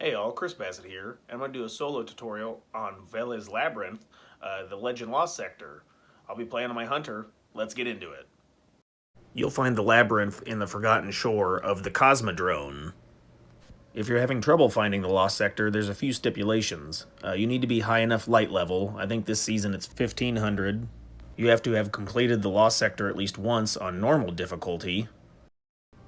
Hey all, Chris Bassett here, and I'm going to do a solo tutorial on Veles Labyrinth, the Legend Lost sector. I'll be playing on my hunter. Let's get into it. You'll find the labyrinth in the Forgotten Shore of the Cosmodrome. If you're having trouble finding the Lost sector, there's a few stipulations. You need to be high enough light level. I think this season it's 1500. You have to have completed the Lost sector at least once on normal difficulty.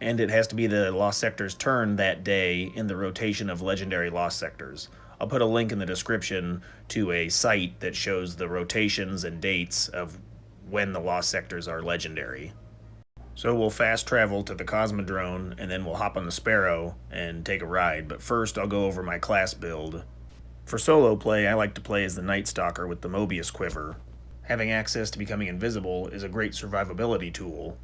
And it has to be the Lost Sector's turn that day in the rotation of legendary Lost Sectors. I'll put a link in the description to a site that shows the rotations and dates of when the Lost Sectors are legendary. So we'll fast travel to the Cosmodrome, and then we'll hop on the Sparrow and take a ride. But first, I'll go over my class build. For solo play, I like to play as the Nightstalker with the Mobius Quiver. Having access to becoming invisible is a great survivability tool.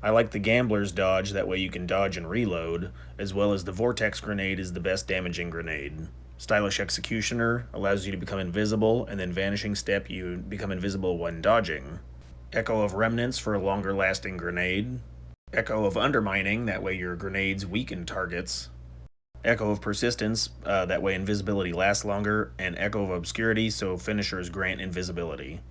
I like the Gambler's Dodge, that way you can dodge and reload, as well as the Vortex Grenade is the best damaging grenade. Stylish Executioner allows you to become invisible, and then Vanishing Step you become invisible when dodging. Echo of Remnants for a longer lasting grenade. Echo of Undermining, that way your grenades weaken targets. Echo of Persistence, that way invisibility lasts longer, and Echo of Obscurity, so finishers grant invisibility.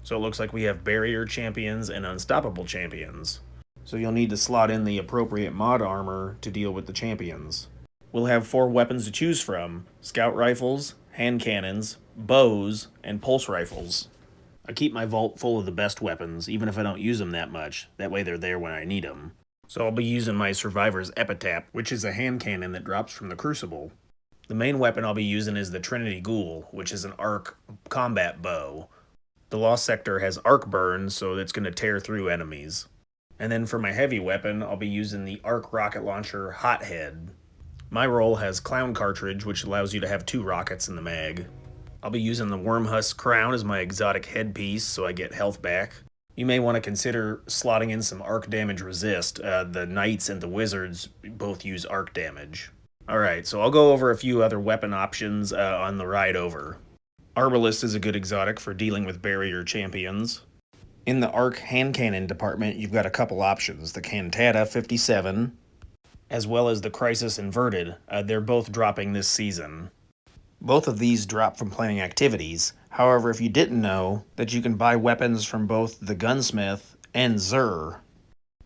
So it looks like we have Barrier Champions and Unstoppable Champions. So you'll need to slot in the appropriate mod armor to deal with the champions. We'll have 4 weapons to choose from: scout rifles, hand cannons, bows, and pulse rifles. I keep my vault full of the best weapons, even if I don't use them that much. That way they're there when I need them. So I'll be using my Survivor's Epitaph, which is a hand cannon that drops from the Crucible. The main weapon I'll be using is the Trinity Ghoul, which is an arc combat bow. The Lost Sector has arc burn, so it's going to tear through enemies. And then for my heavy weapon, I'll be using the Arc Rocket Launcher Hothead. My roll has Clown Cartridge, which allows you to have 2 rockets in the mag. I'll be using the Wormhusk Crown as my exotic headpiece, so I get health back. You may want to consider slotting in some arc damage resist. The Knights and the Wizards both use arc damage. Alright, so I'll go over a few other weapon options on the ride over. Arbalist is a good exotic for dealing with barrier champions. In the arc hand cannon department, you've got a couple options: the Cantata 57, as well as the Crisis Inverted. They're both dropping this season. Both of these drop from playing activities. However, if you didn't know, that you can buy weapons from both the Gunsmith and Zur.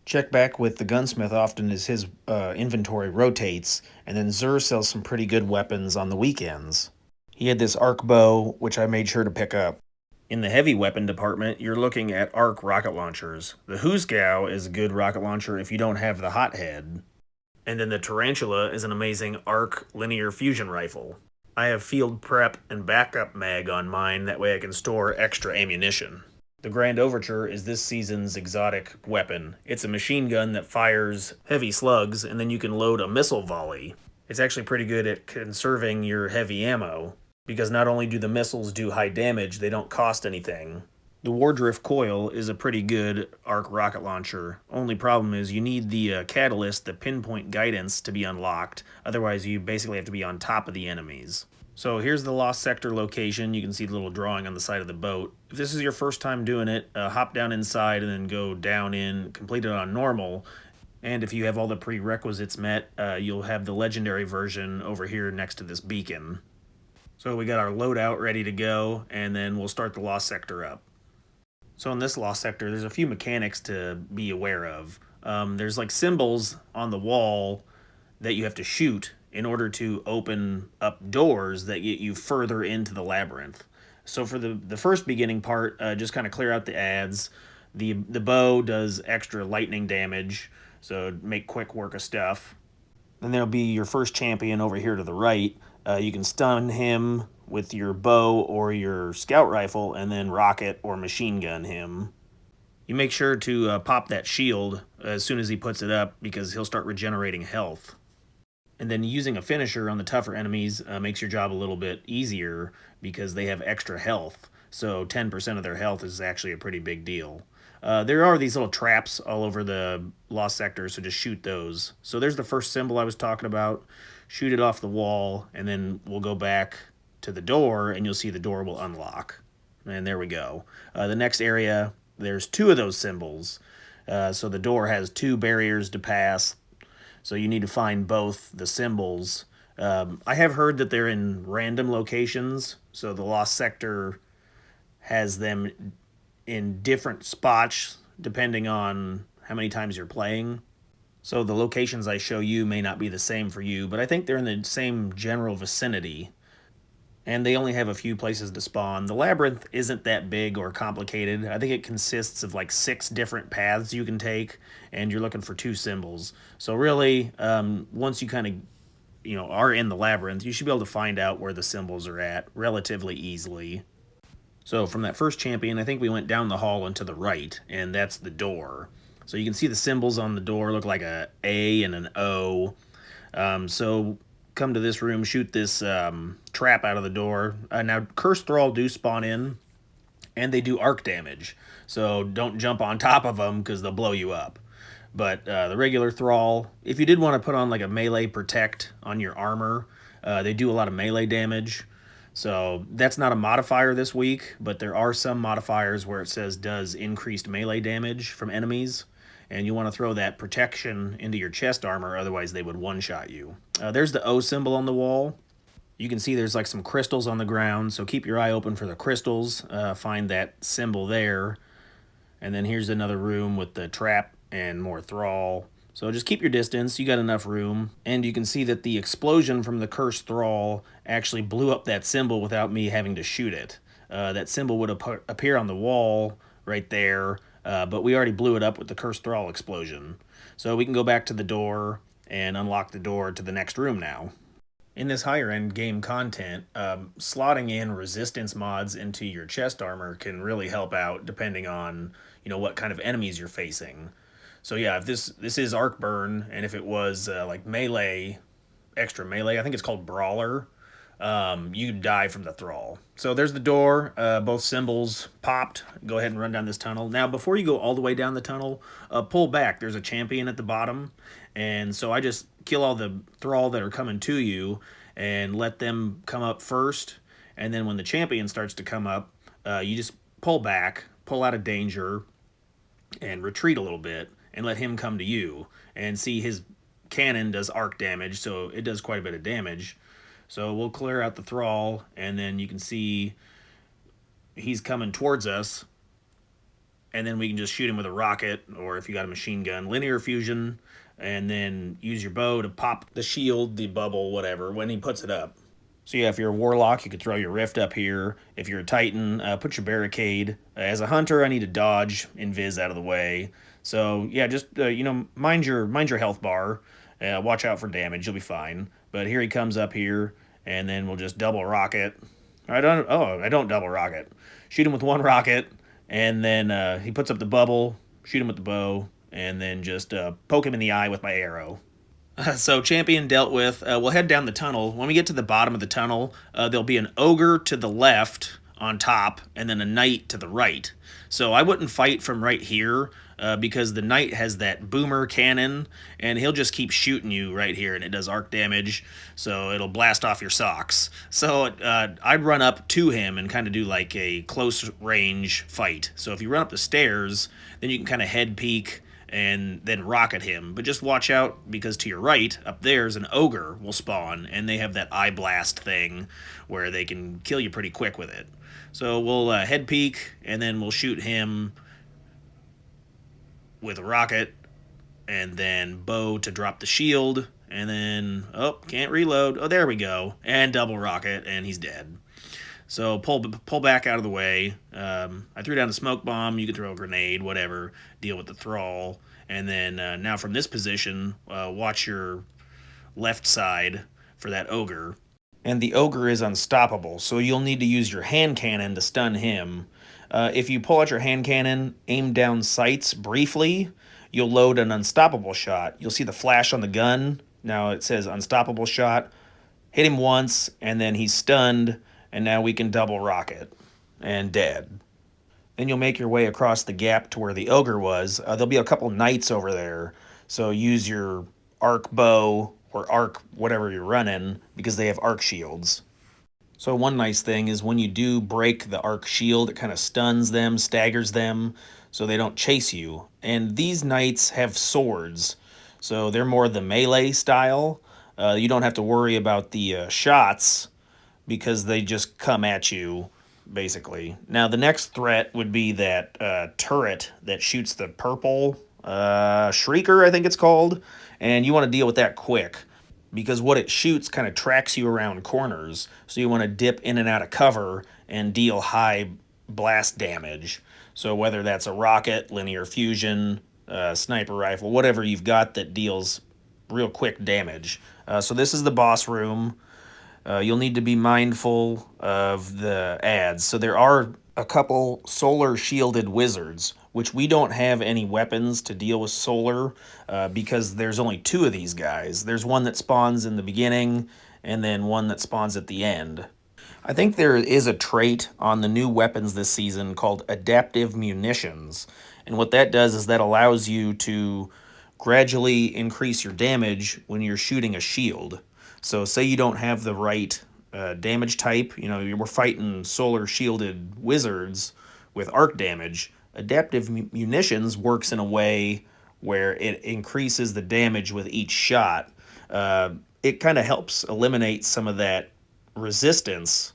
Check back with the Gunsmith often as his inventory rotates, and then Zur sells some pretty good weapons on the weekends. He had this arc bow, which I made sure to pick up. In the heavy weapon department, you're looking at arc rocket launchers. The HOOSEGOW is a good rocket launcher if you don't have the Hothead. And then the Tarantula is an amazing arc linear fusion rifle. I have field prep and backup mag on mine, that way I can store extra ammunition. The Grand Overture is this season's exotic weapon. It's a machine gun that fires heavy slugs, and then you can load a missile volley. It's actually pretty good at conserving your heavy ammo, because not only do the missiles do high damage, they don't cost anything. The WARDCLIFF COIL is a pretty good arc rocket launcher. Only problem is you need the catalyst, the pinpoint guidance, to be unlocked. Otherwise, you basically have to be on top of the enemies. So here's the Lost Sector location. You can see the little drawing on the side of the boat. If this is your first time doing it, hop down inside and then go down in, complete it on normal. And if you have all the prerequisites met, you'll have the legendary version over here next to this beacon. So we got our loadout ready to go, and then we'll start the Lost Sector up. So in this Lost Sector, there's a few mechanics to be aware of. There's like symbols on the wall that you have to shoot in order to open up doors that get you further into the labyrinth. So for the first beginning part, just kind of clear out the ads. The bow does extra lightning damage, so make quick work of stuff. Then there'll be your first champion over here to the right. You can stun him with your bow or your scout rifle, and then rocket or machine gun him. You make sure to pop that shield as soon as he puts it up, because he'll start regenerating health. And then using a finisher on the tougher enemies makes your job a little bit easier, because they have extra health. So 10% of their health is actually a pretty big deal. There are these little traps all over the Lost Sector, so just shoot those. So there's the first symbol I was talking about. Shoot it off the wall, and then we'll go back to the door, and you'll see the door will unlock. And there we go. The next area, there's 2 of those symbols. So the door has 2 barriers to pass. So you need to find both the symbols I have heard that they're in random locations, so the Lost Sector has them in different spots depending on how many times you're playing. So the locations I show you may not be the same for you, but I think they're in the same general vicinity. And they only have a few places to spawn. The labyrinth isn't that big or complicated. I think it consists of like 6 different paths you can take, and you're looking for 2 symbols. So really, once you kind of are in the labyrinth, you should be able to find out where the symbols are at relatively easily. So from that first champion, I think we went down the hall and to the right, and that's the door. So you can see the symbols on the door look like a A and an O. So come to this room, shoot this trap out of the door. Now, Cursed Thrall do spawn in, and they do arc damage. So don't jump on top of them because they'll blow you up. But the regular Thrall, if you did want to put on like a melee protect on your armor, they do a lot of melee damage. So that's not a modifier this week, but there are some modifiers where it says does increased melee damage from enemies. And you want to throw that protection into your chest armor, otherwise they would one-shot you. There's the O symbol on the wall. You can see there's like some crystals on the ground, so keep your eye open for the crystals. Find that symbol there. And then here's another room with the trap and more Thrall. So just keep your distance, you got enough room. And you can see that the explosion from the Cursed Thrall actually blew up that symbol without me having to shoot it. That symbol would appear on the wall right there, but we already blew it up with the Cursed Thrall explosion. So we can go back to the door and unlock the door to the next room now. In this higher end game content, slotting in resistance mods into your chest armor can really help out depending on what kind of enemies you're facing. So yeah, if this is arc burn, and if it was like melee, extra melee, I think it's called brawler, you die from the thrall. So there's the door. Both symbols popped. Go ahead and run down this tunnel. Now, before you go all the way down the tunnel, pull back. There's a champion at the bottom, and so I just kill all the thrall that are coming to you and let them come up first. And then when the champion starts to come up, you just pull back, pull out of danger, and retreat a little bit and let him come to you. And see, his cannon does arc damage, so it does quite a bit of damage. So we'll clear out the thrall, and then you can see he's coming towards us. And then we can just shoot him with a rocket, or if you got a machine gun, linear fusion, and then use your bow to pop the shield, the bubble, whatever, when he puts it up. So yeah, if you're a warlock, you could throw your rift up here. If you're a titan, put your barricade. As a hunter, I need to dodge, invis out of the way. So yeah, just mind your health bar. Watch out for damage, you'll be fine. But here he comes up here, and then we'll just double rocket. I don't double rocket. Shoot him with one rocket, and then he puts up the bubble. Shoot him with the bow, and then just poke him in the eye with my arrow. So champion dealt with. We'll head down the tunnel. When we get to the bottom of the tunnel, there'll be an ogre to the left on top, and then a knight to the right. So I wouldn't fight from right here because the knight has that boomer cannon, and he'll just keep shooting you right here, and it does arc damage, so it'll blast off your socks. So I'd run up to him and kind of do like a close range fight. So if you run up the stairs, then you can kind of head peek and then rocket him. But just watch out, because to your right, up there's an ogre will spawn, and they have that eye blast thing where they can kill you pretty quick with it. So we'll head peek, and then we'll shoot him with a rocket, and then bow to drop the shield, and then, can't reload. Oh, there we go. And double rocket, and he's dead. So pull back out of the way. I threw down a smoke bomb. You can throw a grenade, whatever. Deal with the thrall. And then now from this position, watch your left side for that ogre. And the ogre is unstoppable, so you'll need to use your hand cannon to stun him. If you pull out your hand cannon, aim down sights briefly, you'll load an unstoppable shot. You'll see the flash on the gun. Now it says unstoppable shot. Hit him once, and then he's stunned, and now we can double rocket, and dead. Then you'll make your way across the gap to where the ogre was. There'll be a couple knights over there, so use your arc bow or arc whatever you're running, because they have arc shields. So one nice thing is when you do break the arc shield, it kind of stuns them, staggers them, so they don't chase you. And these knights have swords, so they're more the melee style. You don't have to worry about the shots because they just come at you, basically. Now, the next threat would be that turret that shoots the purple Shrieker, I think it's called. And you want to deal with that quick because what it shoots kind of tracks you around corners. So you want to dip in and out of cover and deal high blast damage. So whether that's a rocket, linear fusion, sniper rifle, whatever you've got that deals real quick damage. So this is the boss room. You'll need to be mindful of the ads. So there are a couple solar shielded wizards, which we don't have any weapons to deal with solar because there's only two of these guys. There's one that spawns in the beginning and then one that spawns at the end. I think there is a trait on the new weapons this season called adaptive munitions. And what that does is that allows you to gradually increase your damage when you're shooting a shield. So say you don't have the right damage type, you know, we're fighting solar shielded wizards with arc damage. Adaptive munitions works in a way where it increases the damage with each shot. It kind of helps eliminate some of that resistance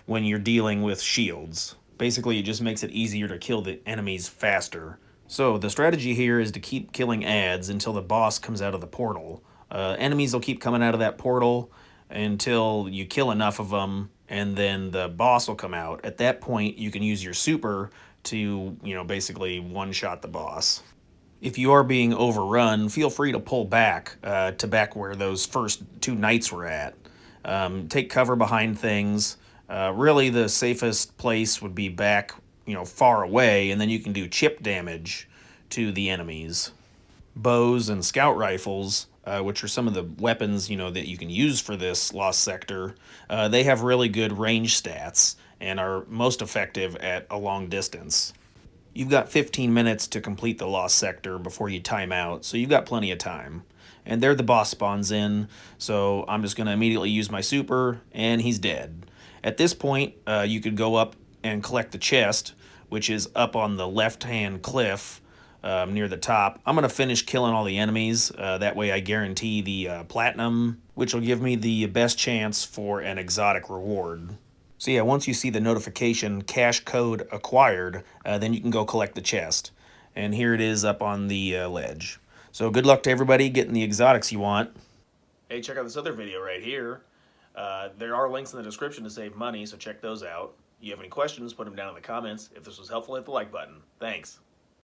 when you're dealing with shields. Basically, it just makes it easier to kill the enemies faster. So the strategy here is to keep killing ads until the boss comes out of the portal. Enemies will keep coming out of that portal until you kill enough of them, and then the boss will come out. At that point, you can use your super to, basically one-shot the boss. If you are being overrun, feel free to pull back to back where those first two knights were at. Take cover behind things. Really, the safest place would be back, far away, and then you can do chip damage to the enemies. Bows and scout rifles, which are some of the weapons, that you can use for this lost sector, they have really good range stats and are most effective at a long distance. You've got 15 minutes to complete the lost sector before you time out, so you've got plenty of time. And there the boss spawns in, so I'm just going to immediately use my super, and he's dead. At this point, you could go up and collect the chest, which is up on the left-hand cliff near the top. I'm going to finish killing all the enemies. That way I guarantee the platinum, which will give me the best chance for an exotic reward. So yeah, once you see the notification, cash code acquired, then you can go collect the chest. And here it is up on the ledge. So good luck to everybody getting the exotics you want. Hey, check out this other video right here. There are links in the description to save money, so check those out. If you have any questions, put them down in the comments. If this was helpful, hit the like button. Thanks.